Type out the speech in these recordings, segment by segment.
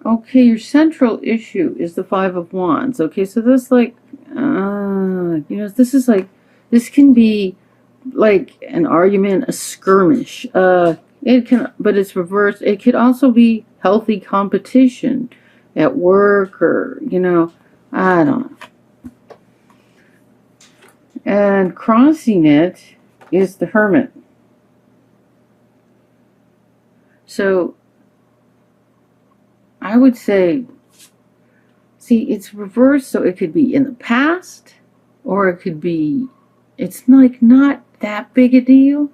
Okay, your central issue is the Five of Wands. Okay, so this like, you know, this is like, this can be like an argument, a skirmish. It can, but it's reversed. It could also be healthy competition at work, or, you know, I don't know. And crossing it is the Hermit. So I would say, see, it's reversed, so it could be in the past, or it could be, it's like not that big a deal,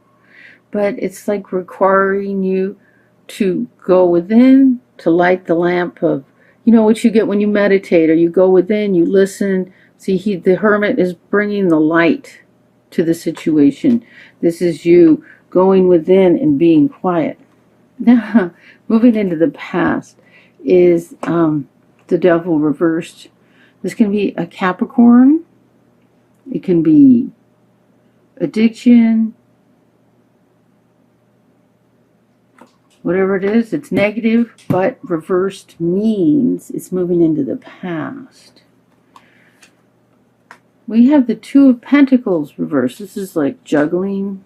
but it's like requiring you to go within, to light the lamp of, you know, what you get when you meditate, or you go within, you listen. See, the Hermit is bringing the light to the situation. This is you going within and being quiet. Now, moving into the past is the Devil reversed. This can be a Capricorn. It can be addiction. Whatever it is, it's negative, but reversed means it's moving into the past. We have the Two of Pentacles reversed. This is like juggling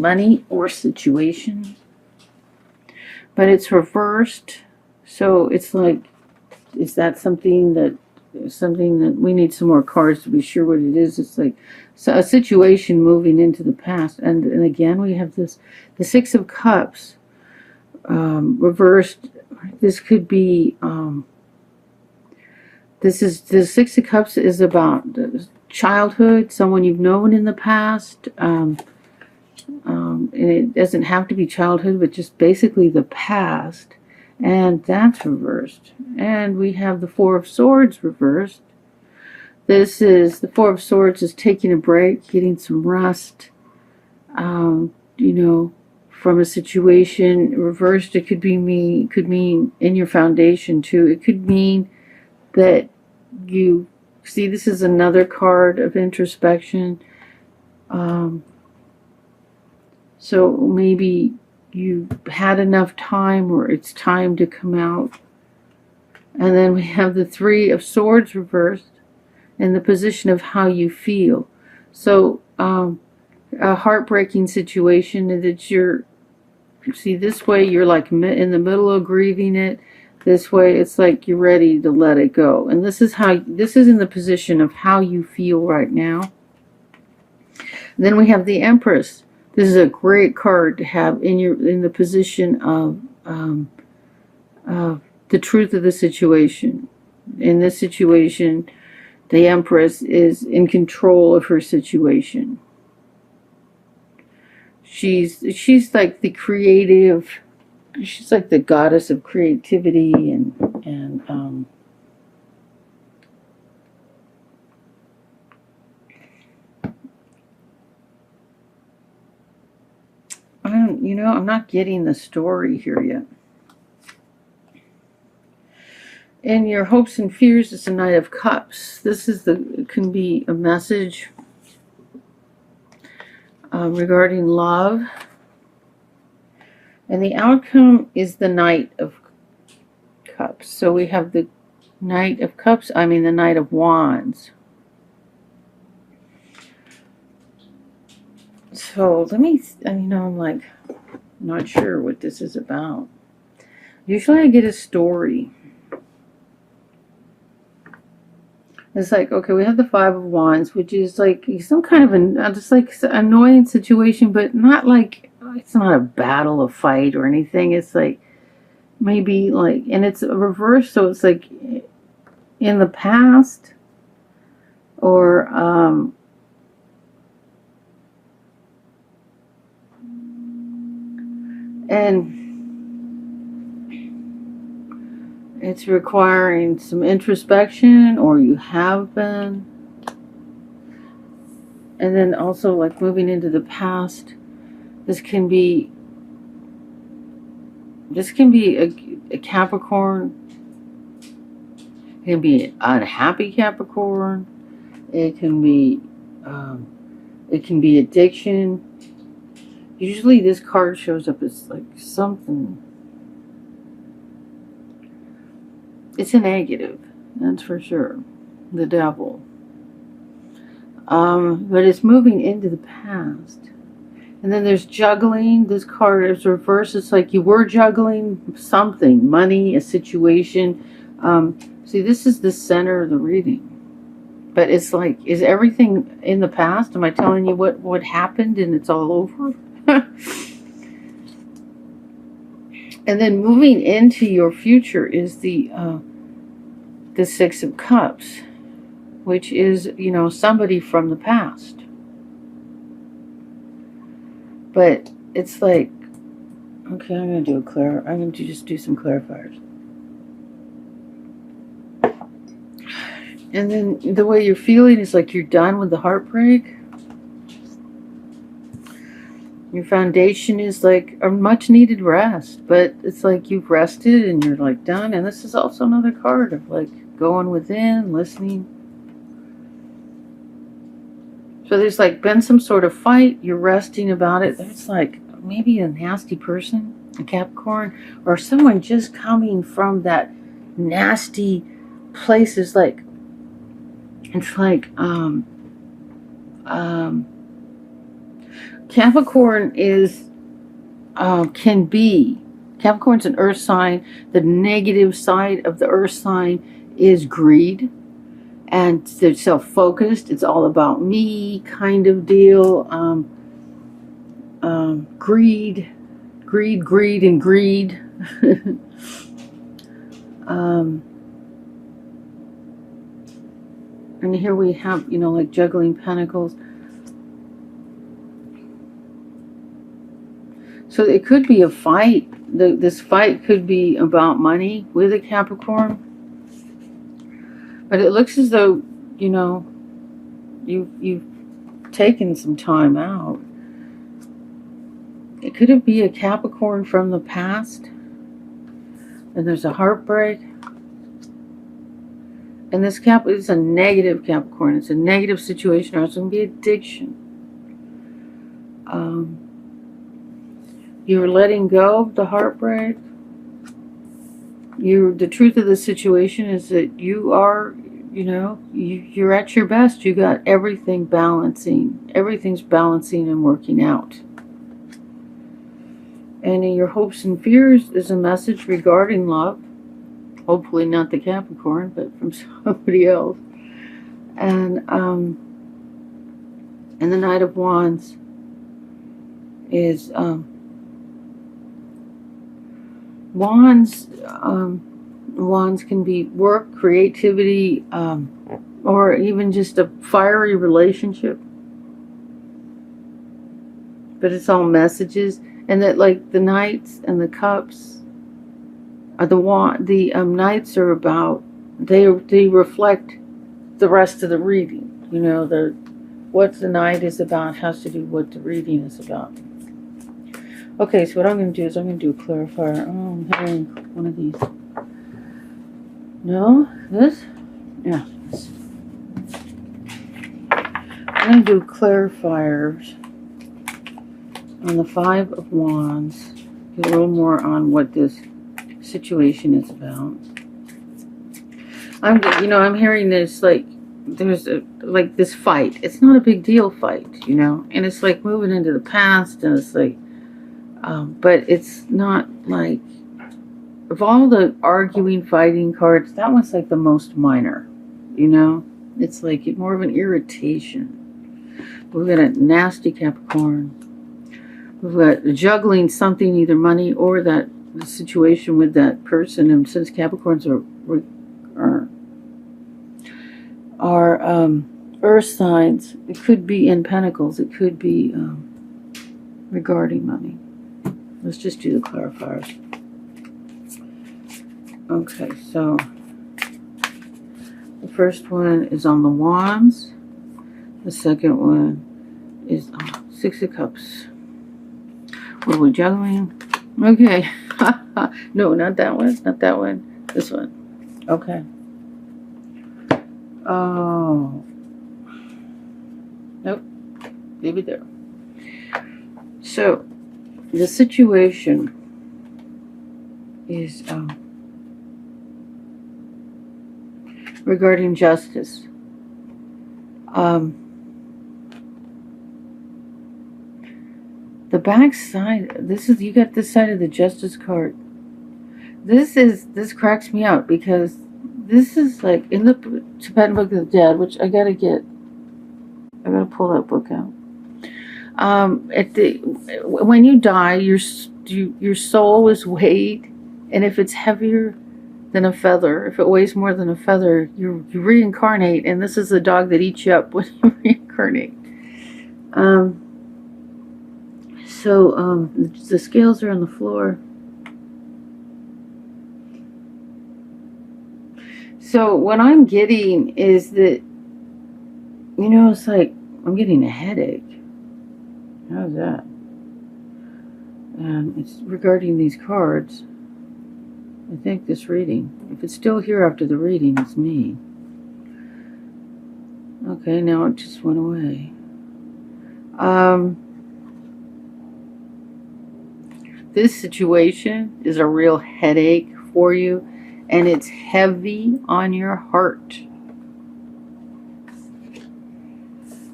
money or situation. But it's reversed, so it's like, is that something that we need some more cards to be sure what it is? It's like, so a situation moving into the past. And again, we have this, the Six of Cups reversed. This could be, this is, the Six of Cups is about childhood, someone you've known in the past. And it doesn't have to be childhood, but just basically the past. And that's reversed. And we have the Four of Swords reversed. This is, the Four of Swords is taking a break, getting some rest, you know, from a situation. Reversed, it could be could mean in your foundation too. It could mean that you, see, this is another card of introspection. So maybe you had enough time, or it's time to come out. And then we have the Three of Swords reversed in the position of how you feel. So a heartbreaking situation that you're, see, this way you're like in the middle of grieving it. This way it's like you're ready to let it go. And this is how, this is in the position of how you feel right now. And then we have the Empress. This is a great card to have in the position of the truth of the situation. In this situation, the Empress is in control of her situation. She's like the creative. She's like the goddess of creativity and you know, I'm not getting the story here yet. In your hopes and fears, it's a Knight of Cups. This is can be a message regarding love. And the outcome is the Knight of Cups. So we have the Knight of Cups, the Knight of Wands. So let me, I'm like, not sure what this is about. Usually I get a story. It's like, okay, we have the Five of Wands, which is like some kind of just like annoying situation, but not like, it's not a battle, a fight or anything. It's like, maybe like, and it's a reverse, so it's like in the past, or and it's requiring some introspection, or you have been. And then also like moving into the past, this can be a Capricorn. It can be an unhappy Capricorn. It can be addiction. Usually this card shows up as like something. It's a negative, that's for sure. The devil. But it's moving into the past. And then there's juggling. This card is reversed. It's like you were juggling something, money, a situation. See, this is the center of the reading. But it's like, is everything in the past? Am I telling you what happened and it's all over? And then moving into your future is the Six of Cups, which is, you know, somebody from the past. But it's like, okay, I'm going to just do some clarifiers. And then the way you're feeling is like you're done with the heartbreak. Your foundation is like a much needed rest, but it's like you've rested and you're like done. And this is also another card of like going within, listening. So there's like been some sort of fight, you're resting about it. There's like maybe a nasty person, a Capricorn, or someone just coming from that nasty place. Is like, it's like Capricorn is Capricorn's an earth sign. The negative side of the earth sign is greed, and they're self-focused. It's all about me kind of deal. Greed, and greed. And here we have, you know, like juggling pentacles. So it could be a fight. This fight could be about money with a Capricorn. But it looks as though, you know, you've taken some time out. It could be a Capricorn from the past. And there's a heartbreak. And this is a negative Capricorn. It's a negative situation, or it's going to be addiction. You're letting go of the heartbreak. The truth of the situation is that you are, you know, you're at your best. You got everything balancing. Everything's balancing and working out. And in your hopes and fears is a message regarding love. Hopefully not the Capricorn, but from somebody else. And the Knight of Wands is wands can be work, creativity, or even just a fiery relationship. But it's all messages, and that like the Knights and the Cups. The Knights are about, they reflect the rest of the reading. You know, what the Knight is about has to do with what the reading is about. Okay, so what I'm going to do is I'm going to do a clarifier. Oh, I'm having one of these. No? This? Yeah. I'm going to do clarifiers on the Five of Wands. Get a little more on what this situation is about. I'm hearing this, like, there's like this fight. It's not a big deal fight, you know, and it's like moving into the past, and it's like, but it's not like, of all the arguing, fighting cards, that one's like the most minor, you know. It's like more of an irritation. We've got a nasty Capricorn. We've got juggling something, either money or the situation with that person. And since Capricorns are earth signs, it could be in Pentacles. It could be regarding money. Let's just do the clarifiers. Okay, so the first one is on the Wands. The second one is Six of Cups. What are we juggling? Okay. No, not that one. Not that one. This one. Okay. Oh. Nope. Leave it there. So the situation is regarding justice. The back side, you got this side of the justice card. This cracks me up because this is like in the Tibetan Book of the Dead, which I gotta pull that book out. When you die, your soul is weighed, and if it's heavier than a feather, if it weighs more than a feather, you reincarnate, and this is the dog that eats you up when you reincarnate. So the scales are on the floor. So what I'm getting is that, it's like I'm getting a headache. How's that? And it's regarding these cards. I think this reading. If it's still here after the reading, it's me. Okay, now it just went away. This situation is a real headache for you, and it's heavy on your heart.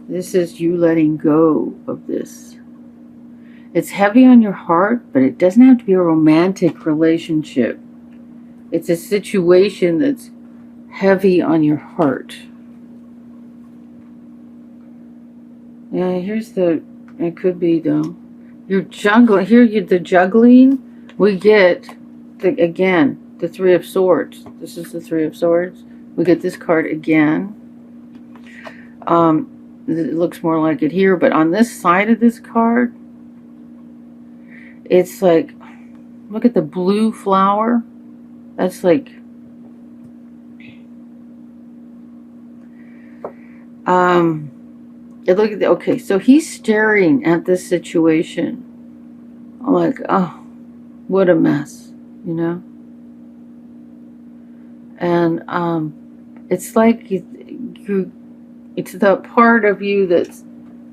This is you letting go of this. It's heavy on your heart, but it doesn't have to be a romantic relationship. It's a situation that's heavy on your heart. Yeah, it could be though. You're juggling, the juggling, we get, the Three of Swords. This is the Three of Swords. We get this card again. It looks more like it here, but on this side of this card, it's like, look at the blue flower. That's like, okay, so he's staring at this situation. I'm like, oh, what a mess, And it's like it's the part of you that's,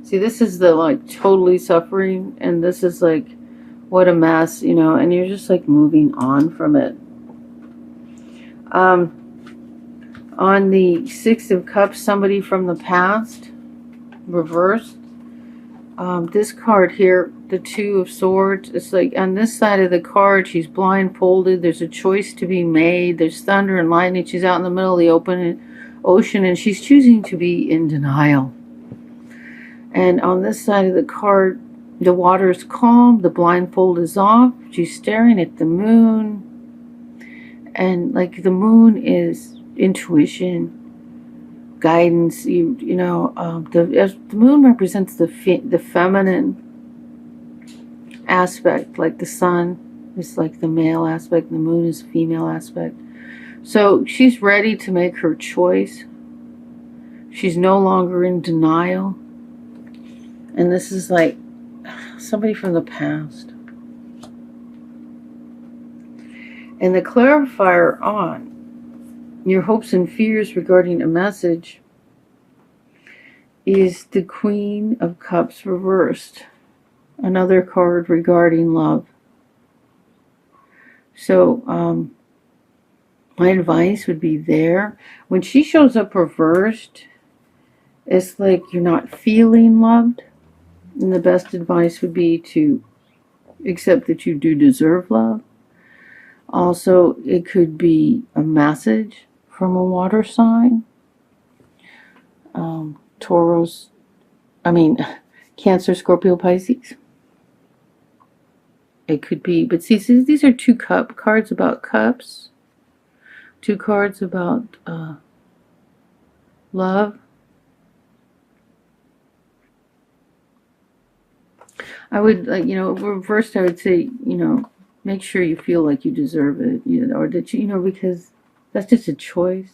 see, this is the like totally suffering, and this is like, what a mess, and you're just like moving on from it. On the Six of Cups, somebody from the past, reversed. This card here, the Two of Swords, it's like on this side of the card, she's blindfolded. There's a choice to be made. There's thunder and lightning. She's out in the middle of the open ocean, and she's choosing to be in denial. And on this side of the card, the water is calm. The blindfold is off. She's staring at the moon. And like the moon is intuition, guidance. The moon represents the feminine aspect, like the sun is like the male aspect, the moon is the female aspect. So she's ready to make her choice. She's no longer in denial. And this is like somebody from the past. And the clarifier on your hopes and fears regarding a message is the Queen of Cups reversed. Another card regarding love. So my advice would be there. When she shows up reversed, it's like you're not feeling loved. And the best advice would be to accept that you do deserve love. Also, it could be a message from a water sign. Cancer, Scorpio, Pisces. It could be, but see, these are two cards about cups. Two cards about love. I would, reversed, I would say, make sure you feel like you deserve it, or that because that's just a choice.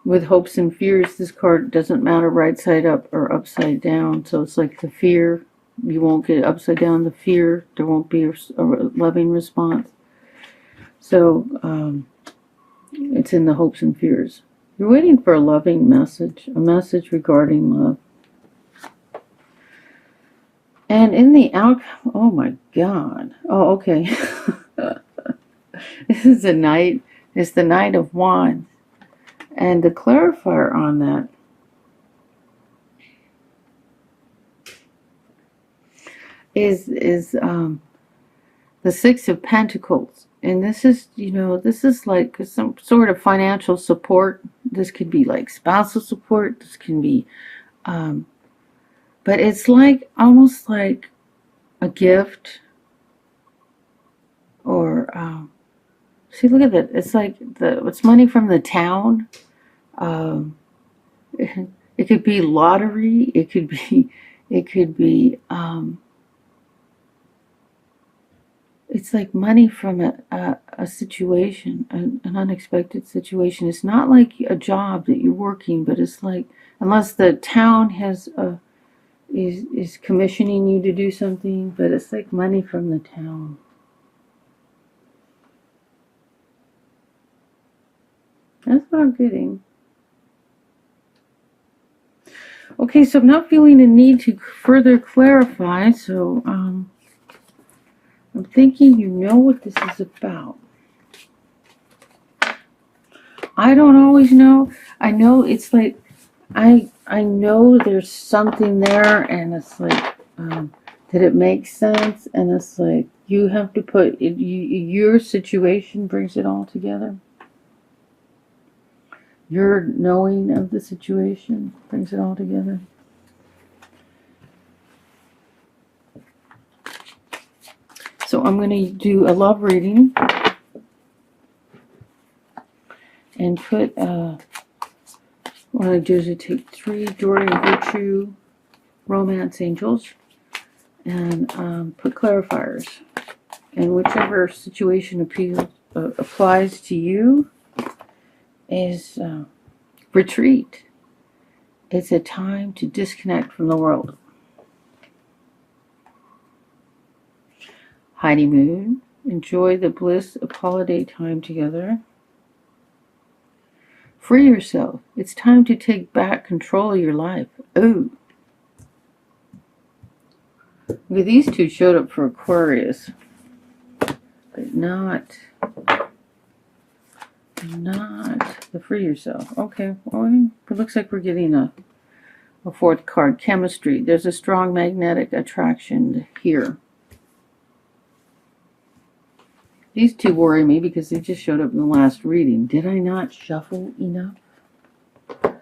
With hopes and fears, this card doesn't matter right side up or upside down. So it's like the fear, you won't get upside down. The fear, there won't be a loving response. So it's in the hopes and fears. You're waiting for a loving message, a message regarding love. And in the outcome, oh my God. Oh, okay. This is the Knight. It's the Knight of Wands. And the clarifier on that is the Six of Pentacles. And this is, you know, this is like some sort of financial support. This could be like spousal support. This can be, but it's like almost like a gift or, see, look at that. It's like it's money from the town. It could be lottery. It could be, it's like money from a situation, an unexpected situation. It's not like a job that you're working, but it's like, unless the town has is commissioning you to do something, but it's like money from the town. That's what I'm getting. Okay, so I'm not feeling a need to further clarify, so I'm thinking you know what this is about. I don't always know. I know it's like, I know there's something there, and it's like, that it makes sense, and it's like, you have to put, your situation brings it all together. Your knowing of the situation brings it all together. So I'm going to do a love reading and put, what I do is I take 3 Joy and Virtue Romance Angels and put clarifiers. And whichever situation applies to you is retreat. It's a time to disconnect from the world. Honeymoon. Enjoy the bliss of holiday time together. Free yourself. It's time to take back control of your life. Oh. Okay, these two showed up for Aquarius, but not the free yourself. Okay, well, it looks like we're getting a fourth card. Chemistry. There's a strong magnetic attraction here. These two worry me because they just showed up in the last reading. Did I not shuffle enough? Okay.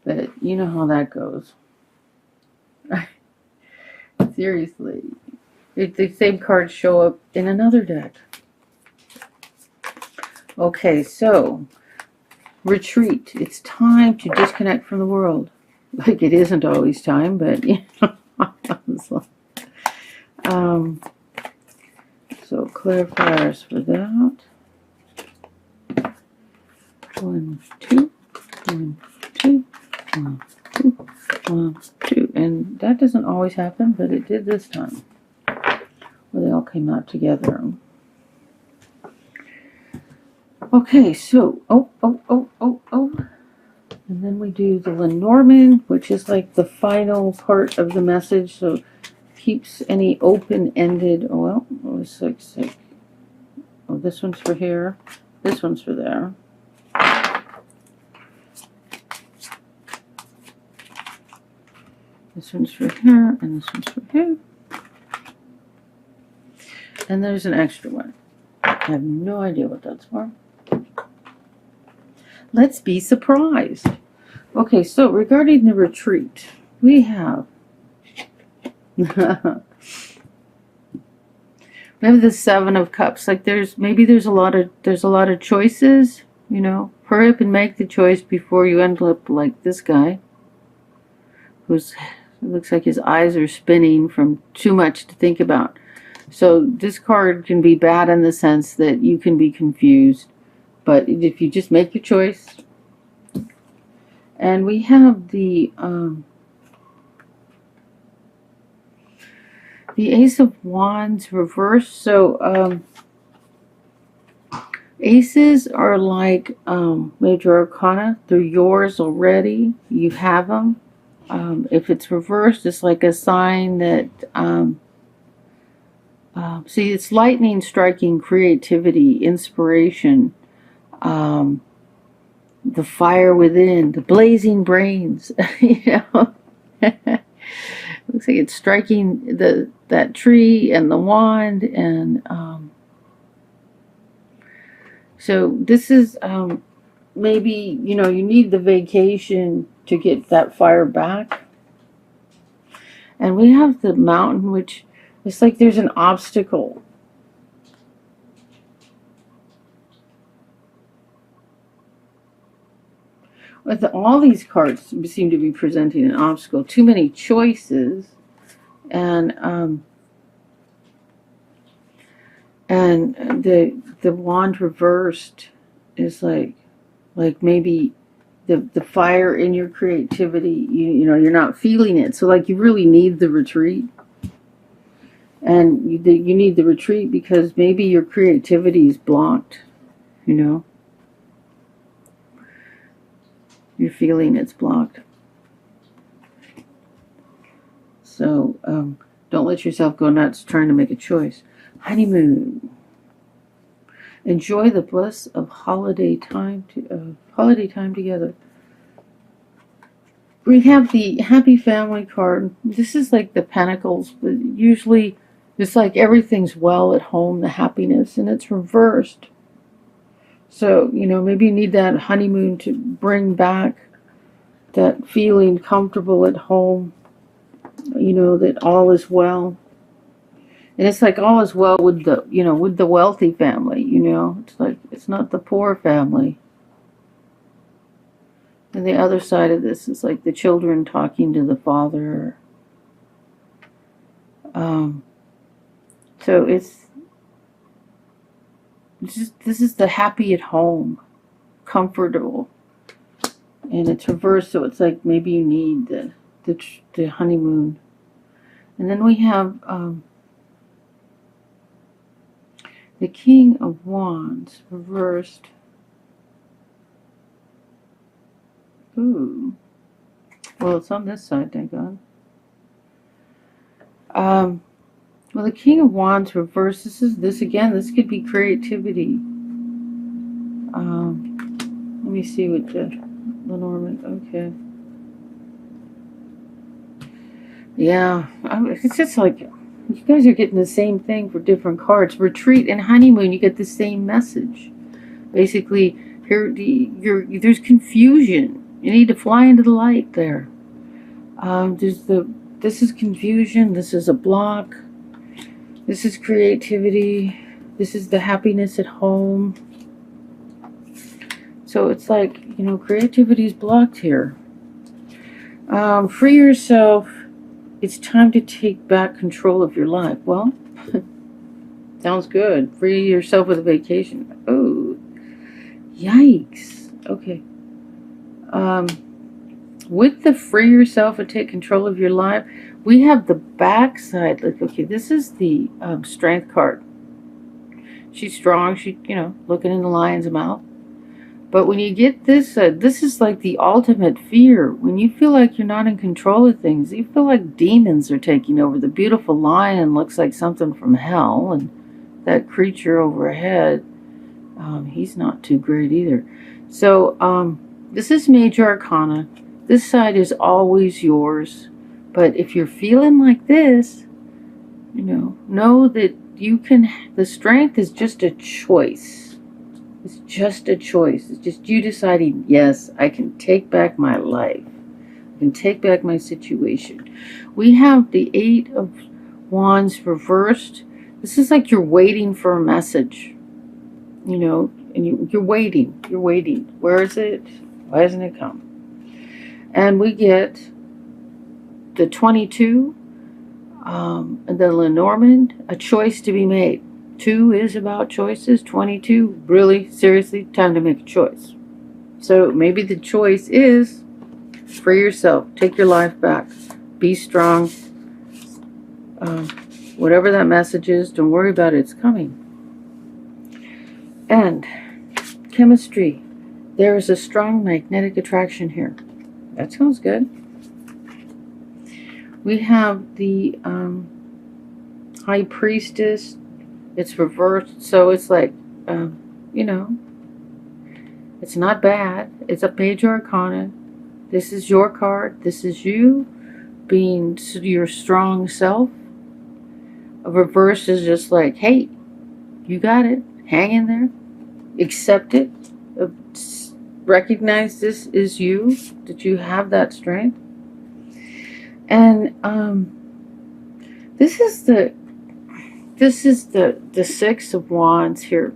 But you know how that goes. Seriously. The same cards show up in another deck. Okay, so retreat. It's time to disconnect from the world. Like, it isn't always time, but you know. So clarifiers for that. 1, 2, 1, 2, 1, 2, 1, 2. And that doesn't always happen, but it did this time, where they all came out together. Okay, so, and then we do the Lenormand, which is like the final part of the message, so keeps any open-ended, well, it's like, oh, this one's for here, this one's for there. This one's for here, and this one's for here. And there's an extra one. I have no idea what that's for. Let's be surprised. Okay, so regarding the retreat, we have we have the 7 of Cups. Like, there's a lot of choices, you know. Hurry up and make the choice before you end up like this guy, who's, it looks like his eyes are spinning from too much to think about. So this card can be bad in the sense that you can be confused, but if you just make your choice. And we have the Ace of Wands reversed. So aces are like major arcana. They're yours already. You have them. If it's reversed, it's like a sign that, see, it's lightning striking creativity, inspiration, the fire within, the blazing brains, you know. Looks like it's striking that tree and the wand, and so this is maybe, you know, you need the vacation to get that fire back. And we have the mountain, which it's like there's an obstacle. With all these cards seem to be presenting an obstacle. Too many choices, and the wand reversed is like maybe the fire in your creativity, you know, you're not feeling it. So like you really need the retreat. And you need the retreat because maybe your creativity is blocked, you know. You're feeling it's blocked. So don't let yourself go nuts trying to make a choice. Honeymoon. Enjoy the bliss of holiday time together. We have the happy family card. This is like the pentacles, but usually it's like everything's well at home, the happiness, and it's reversed. So, you know, maybe you need that honeymoon to bring back that feeling comfortable at home, you know, that all is well. And it's like all is well with the, you know, with the wealthy family, you know. It's like, it's not the poor family. And the other side of this is like the children talking to the father. So it's just, this is the happy at home, comfortable, and it's reversed. So it's like maybe you need the honeymoon. And then we have the King of Wands reversed. Ooh. Well, it's on this side, thank God. Well, the King of Wands reversed. This again. This could be creativity. Let me see what the Lenormand. Okay. Yeah, it's just like you guys are getting the same thing for different cards. Retreat and honeymoon. You get the same message. Basically, here there's confusion. You need to fly into the light there. This is confusion. This is a block. This is creativity. This is the happiness at home. So it's like, you know, creativity is blocked here. Free yourself. It's time to take back control of your life. Well, sounds good. Free yourself with a vacation. Oh, yikes. Okay. With the free yourself and take control of your life, we have the back side. Like, okay, this is the strength card. She's strong. She, you know, looking in the lion's mouth. But when you get this, this is like the ultimate fear. When you feel like you're not in control of things, you feel like demons are taking over. The beautiful lion looks like something from hell, and that creature overhead, he's not too great either. So this is Major Arcana. This side is always yours. But if you're feeling like this, you know that you can, the strength is just a choice. It's just a choice. It's just you deciding, yes, I can take back my life. I can take back my situation. We have the 8 of Wands reversed. This is like you're waiting for a message, you know, and you're waiting. You're waiting. Where is it? Why doesn't it come? And we get the 22, and the Lenormand, a choice to be made. 2 is about choices. 22, really, seriously, time to make a choice. So maybe the choice is free yourself. Take your life back. Be strong. Whatever that message is, don't worry about it. It's coming. And chemistry. There is a strong magnetic attraction here. That sounds good. we have the High Priestess. It's reversed, so it's like, you know, it's not bad. It's a Page Arcana. This is your card. This is you being your strong self. A reverse is just like, hey, you got it. Hang in there. Accept it. Recognize this is you, that you have that strength. And this is the Six of Wands here.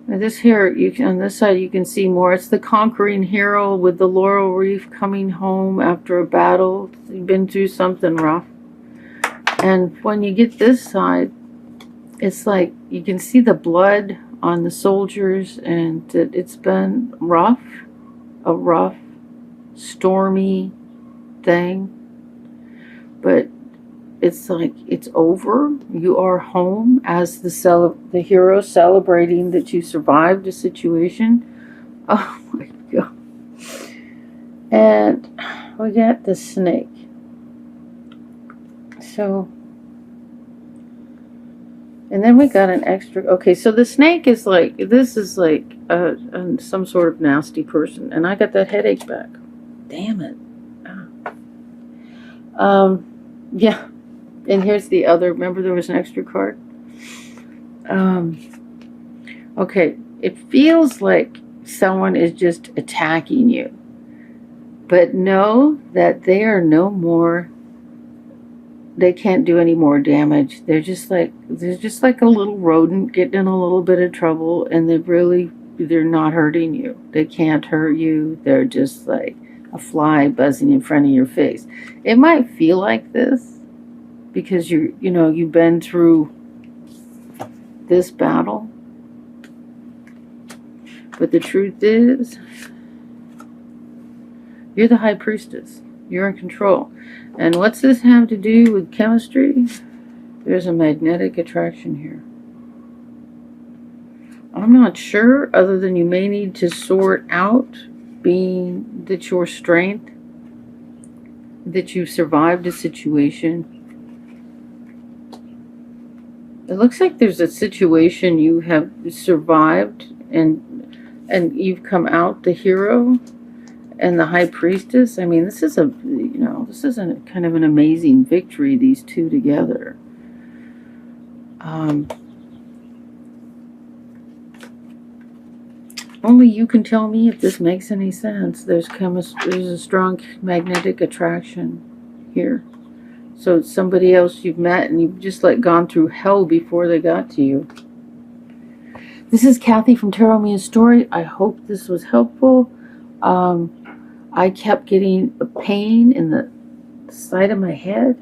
And this here, on this side you can see more. It's the conquering hero with the laurel wreath coming home after a battle. You've been through something rough. And when you get this side, it's like you can see the blood on the soldiers, and that it's been rough, a rough, stormy thing. But it's like it's over. You are home as the hero, celebrating that you survived a situation. Oh my God. And we got the Snake. So, and then we got an extra. Okay, so the Snake is like, this is like some sort of nasty person. And I got that headache back. Damn it. Yeah. And here's the other. Remember there was an extra card? Okay. It feels like someone is just attacking you. But know that they are no more. They can't do any more damage. They're just like a little rodent getting in a little bit of trouble, and they're not hurting you. They can't hurt you. They're just like a fly buzzing in front of your face. It might feel like this because you've been through this battle. But the truth is, you're the High Priestess. You're in control. And what's this have to do with chemistry? There's a magnetic attraction here. I'm not sure, other than you may need to sort out being that your strength, that you survived a situation. It looks like there's a situation you have survived, and you've come out the hero and the High Priestess. I mean, this is a kind of an amazing victory, these two together. Only you can tell me if this makes any sense. There's a strong magnetic attraction here. So it's somebody else you've met, and you've just gone through hell before they got to you. This is Kathy from Tarot Me a Story. I hope this was helpful. I kept getting a pain in the side of my head.